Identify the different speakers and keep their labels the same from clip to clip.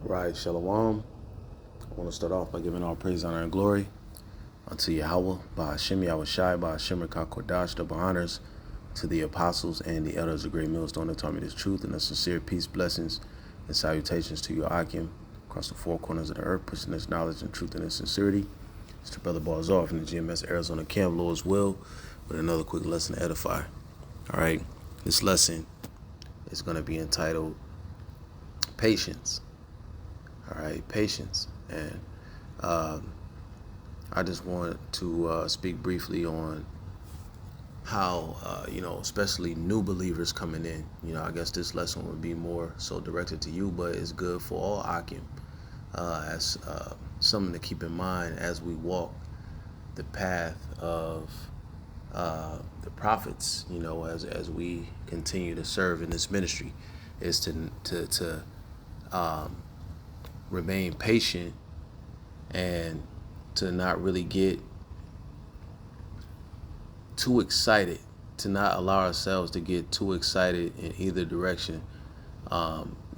Speaker 1: Right, Shalom. I want to start off by giving all praise, honor, and glory unto Yahweh, by Hashem Yahweh Shai, by Hashem Kodash, double honors to the apostles and the elders of Great Millstone that taught me this truth, and a sincere peace, blessings, and salutations to your Akim across the four corners of the earth, pushing this knowledge and truth and this sincerity. It's your brother Barzar from the GMS Arizona Camp, Lord's will, with another quick lesson to edify. All right, this lesson is going to be entitled Patience. All right, patience. And I just want to speak briefly on how, especially new believers coming in. I guess this lesson would be more so directed to you, but it's good for all Akim as something to keep in mind as we walk the path of the prophets. As we continue to serve in this ministry, is to remain patient and to not really get too excited, to not allow ourselves to get too excited in either direction,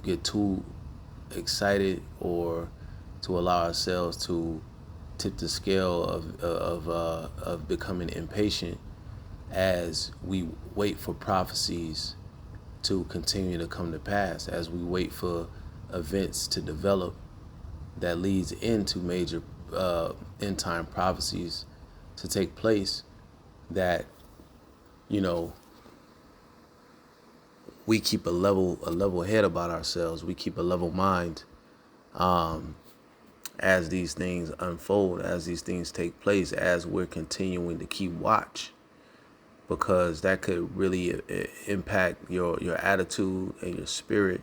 Speaker 1: get too excited or to allow ourselves to tip the scale of becoming impatient as we wait for prophecies to continue to come to pass, as we wait for events to develop that leads into major end time prophecies to take place, that we keep a level head about ourselves, we keep a level mind as these things unfold, as these things take place, as we're continuing to keep watch, because that could really impact your attitude and your spirit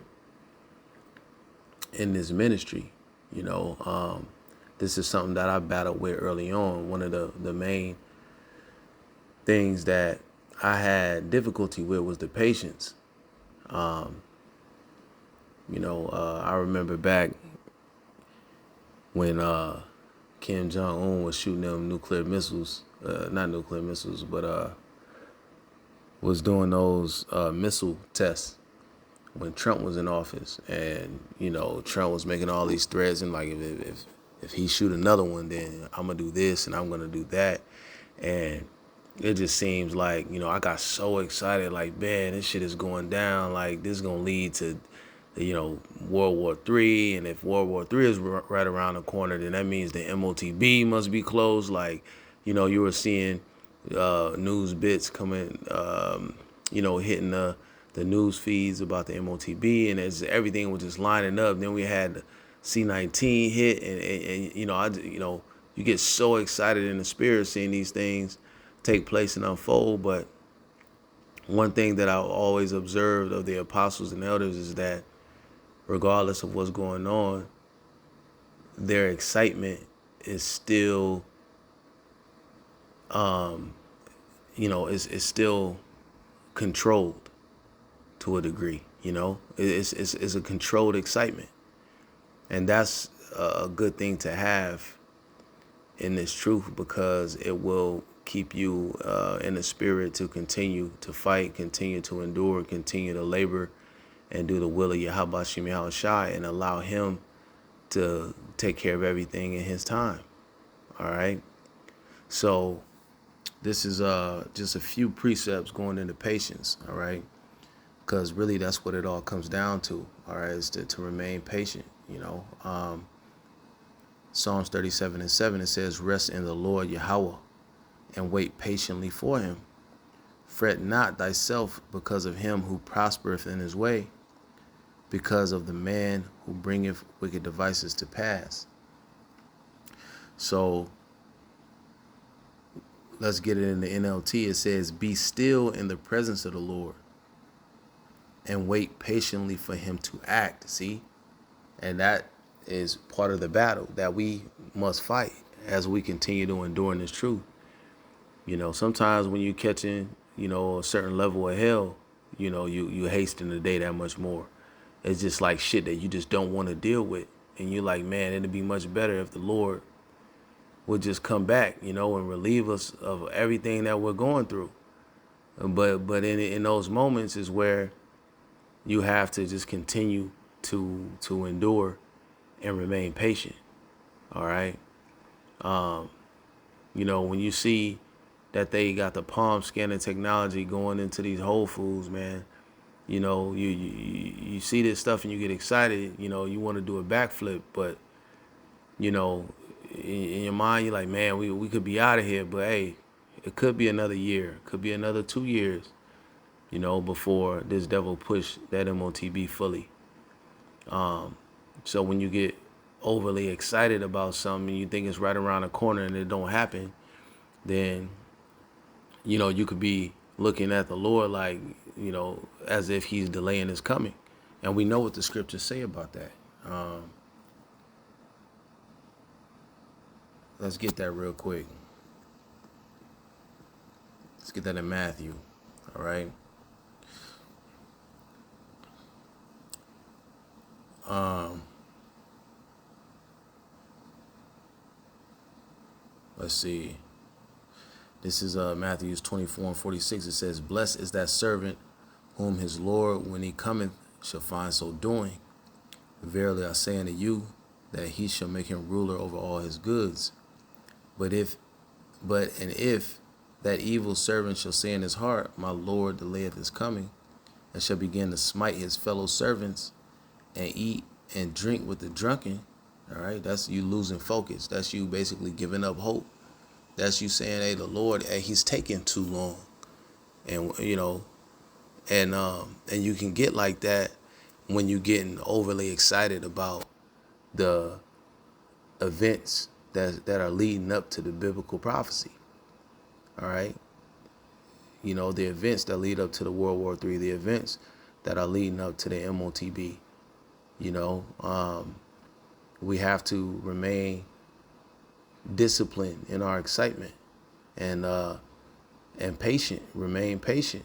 Speaker 1: in this ministry. This is something that I battled with early on. One of the main things that I had difficulty with was the patience. I remember back when Kim Jong-un was shooting them nuclear missiles, not nuclear missiles, but was doing those missile tests when Trump was in office. And, Trump was making all these threats, and like, if he shoot another one, then I'm going to do this and I'm going to do that. And it just seems like, I got so excited, like, man, this shit is going down. Like, this is going to lead to, World War III. And if World War III is right around the corner, then that means the MOTB must be closed. Like, you were seeing news bits coming, hitting the news feeds about the MOTB, and everything was just lining up. Then we had the C-19 hit, and you get so excited in the spirit seeing these things take place and unfold. But one thing that I always observed of the apostles and elders is that regardless of what's going on, their excitement is still, is still controlled to a degree. It's a controlled excitement, and that's a good thing to have in this truth, because it will keep you in the spirit to continue to fight, continue to endure, continue to labor, and do the will of Yahweh Shem Yahweh Shai, and allow him to take care of everything in his time. All right. So this is just a few precepts going into patience. All right. Because really that's what it all comes down to. All right. Is to remain patient. Psalms 37:7, it says, rest in the Lord Yahweh and wait patiently for him. Fret not thyself because of him who prospereth in his way, because of the man who bringeth wicked devices to pass. So let's get it in the NLT. It says, be still in the presence of the Lord and wait patiently for him to act. See? And that is part of the battle that we must fight as we continue to endure in this truth. Sometimes when you're catching, a certain level of hell, you hasten the day that much more. It's just like shit that you just don't want to deal with. And you're like, man, it'd be much better if the Lord would just come back, and relieve us of everything that we're going through. But in those moments is where you have to just continue to endure and remain patient. All right. You know, when you see that they got the palm scanning technology going into these Whole Foods, man, you know, you see this stuff and you get excited. You know, you want to do a backflip, but you know, in your mind, you're like, man, we could be out of here, but hey, it could be another year, could be another 2 years, you know, before this devil push that MOTB fully. So when you get overly excited about something and you think it's right around the corner and it don't happen, then, you know, you could be looking at the Lord like, you know, as if he's delaying his coming. And we know what the scriptures say about that. Let's get that real quick. Let's get that in Matthew. All right. Let's see. This is Matthew's 24:46. It says, "Blessed is that servant whom his Lord, when he cometh, shall find so doing. Verily I say unto you, that he shall make him ruler over all his goods. But if that evil servant shall say in his heart, My Lord delayeth his coming, and shall begin to smite his fellow servants, and eat and drink with the drunken," all right, that's you losing focus. That's you basically giving up hope. That's you saying, hey, the Lord, hey, he's taking too long. And, you know, and you can get like that when you're getting overly excited about the events that are leading up to the biblical prophecy. All right. You know, the events that lead up to the World War III, the events that are leading up to the MOTB. You know, we have to remain disciplined in our excitement and patient, remain patient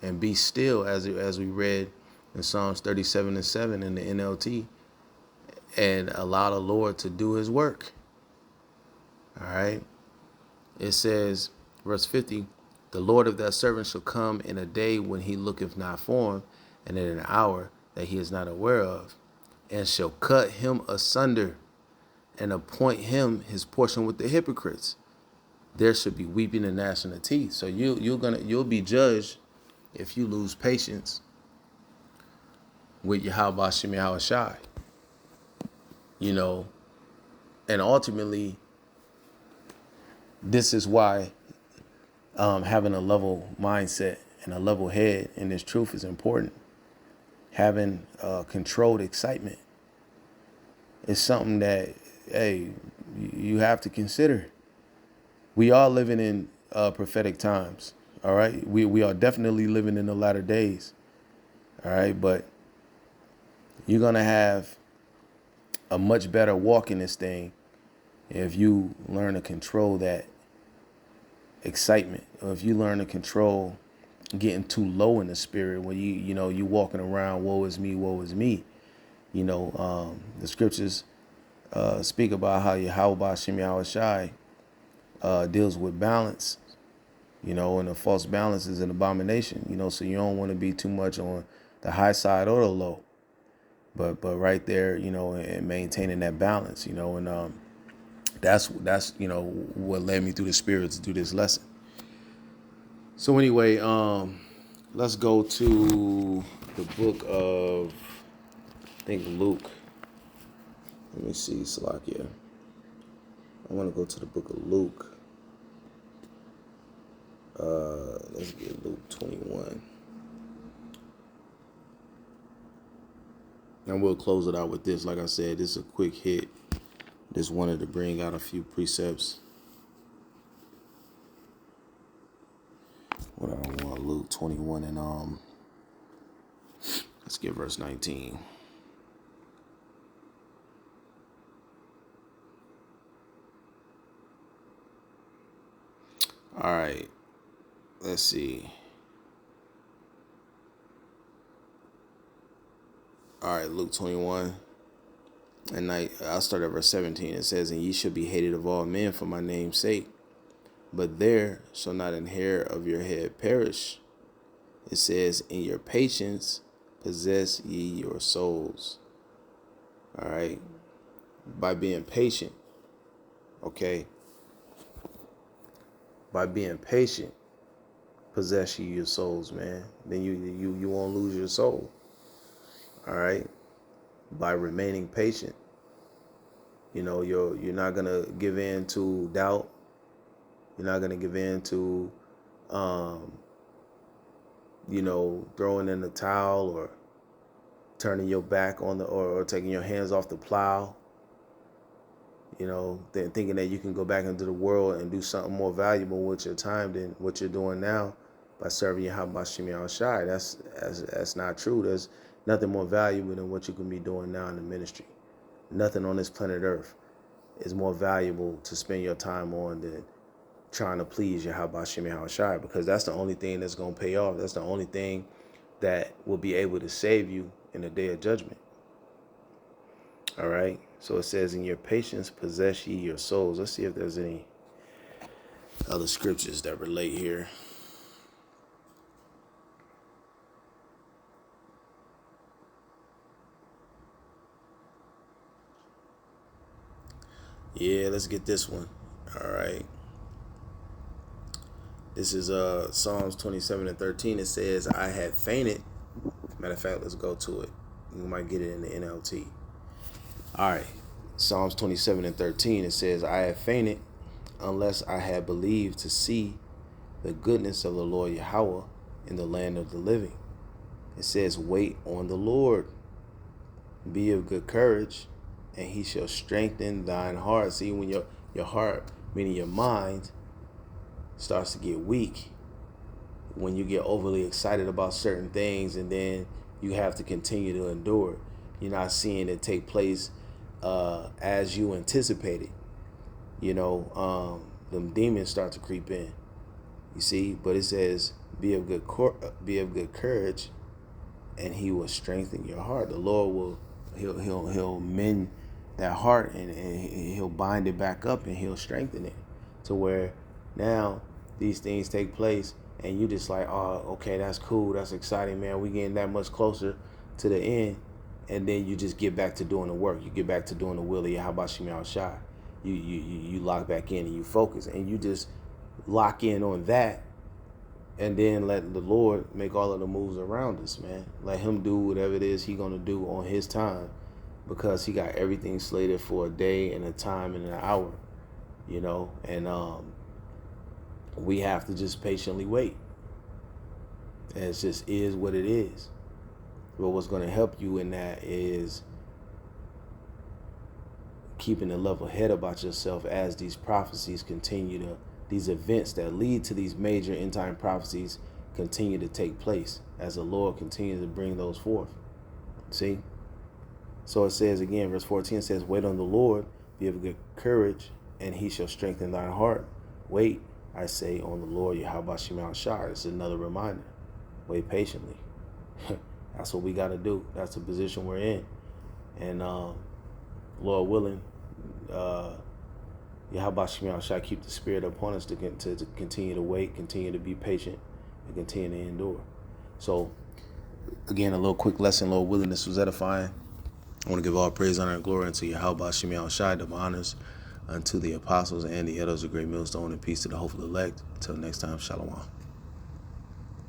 Speaker 1: and be still, as we read in Psalms 37:7 in the NLT, and allow the Lord to do his work. All right. It says, verse 50, "The Lord of that servant shall come in a day when he looketh not for him, and in an hour that he is not aware of, and shall cut him asunder and appoint him his portion with the hypocrites. There should be weeping and gnashing of teeth." So you'll be judged if you lose patience with Yahweh Shem Yahushai. You know, and ultimately, this is why having a level mindset and a level head in this truth is important. Having controlled excitement is something that, hey, you have to consider. We are living in prophetic times. All right. We are definitely living in the latter days. All right. But you're going to have a much better walk in this thing if you learn to control that excitement, or if you learn to control getting too low in the spirit when you walking around, woe is me, woe is me. You know, the scriptures speak about how Yahweh Shem Yahushai deals with balance, you know, and a false balance is an abomination, you know, so you don't want to be too much on the high side or the low, but right there, you know, and maintaining that balance, you know, and that's you know what led me through the spirit to do this lesson. So anyway, let's go to the book of, I think, Luke. Let me see, Salakia. I want to go to the book of Luke. Let's get Luke 21. And we'll close it out with this. Like I said, this is a quick hit. Just wanted to bring out a few precepts. What I want, Luke 21, and let's get verse 19. All right, let's see. All right, Luke 21. And I'll start at verse 17. It says, "And ye shall be hated of all men for my name's sake, but there shall not an hair of your head perish." It says, "In your patience possess ye your souls." All right. By being patient. Okay. By being patient, possess ye your souls, man. Then you won't lose your soul. All right. By remaining patient. You're not gonna give in to doubt. You're not gonna give in to throwing in the towel or turning your back on or taking your hands off the plow. Then thinking that you can go back into the world and do something more valuable with your time than what you're doing now by serving Yahweh Shem Shai. That's not true. There's nothing more valuable than what you can be doing now in the ministry. Nothing on this planet Earth is more valuable to spend your time on than trying to please Yahweh Shem Shai, because that's the only thing that's going to pay off. That's the only thing that will be able to save you in the day of judgment. All right. So it says, in your patience, possess ye your souls. Let's see if there's any other scriptures that relate here. Yeah, let's get this one. All right. This is Psalms 27:13. It says, I had fainted. Matter of fact, let's go to it. You might get it in the NLT. All right. Psalms 27:13. It says, I had fainted unless I had believed to see the goodness of the Lord Yahweh in the land of the living. It says, wait on the Lord. Be of good courage, and he shall strengthen thine heart. See, when your heart, meaning your mind, starts to get weak, when you get overly excited about certain things and then you have to continue to endure, you're not seeing it take place as you anticipated. Them demons start to creep in. You see, but it says, be of good courage, and he will strengthen your heart. The Lord will he'll mend that heart, and he'll bind it back up, and he'll strengthen it to where now these things take place and you just like, oh, okay, that's cool, that's exciting, man, we getting that much closer to the end. And then you just get back to doing the work. You get back to doing the will of Yahweh Shem Shai. You lock back in and you focus, and you just lock in on that, and then let the Lord make all of the moves around us, man. Let him do whatever it is he's gonna do on his time, because he got everything slated for a day and a time and an hour, and we have to just patiently wait. And it just is what it is. But what's going to help you in that is keeping a level head about yourself as these prophecies continue these events that lead to these major end time prophecies continue to take place, as the Lord continues to bring those forth. See? So it says again, verse 14 says, wait on the Lord, be of good courage, and he shall strengthen thine heart. Wait, I say, on the Lord Yahweh Shem Shai. It's another reminder. Wait patiently. That's what we got to do. That's the position we're in. And Lord willing, Yahweh Shem Shai keep the spirit upon us to continue to wait, continue to be patient, and continue to endure. So, again, a little quick lesson. Lord willing, this was edifying. I want to give all praise, honor, and glory unto Yahweh Shem Shai, double honors unto the apostles and the elders of Great Millstone, and peace to the hopeful elect. Until next time, Shalom.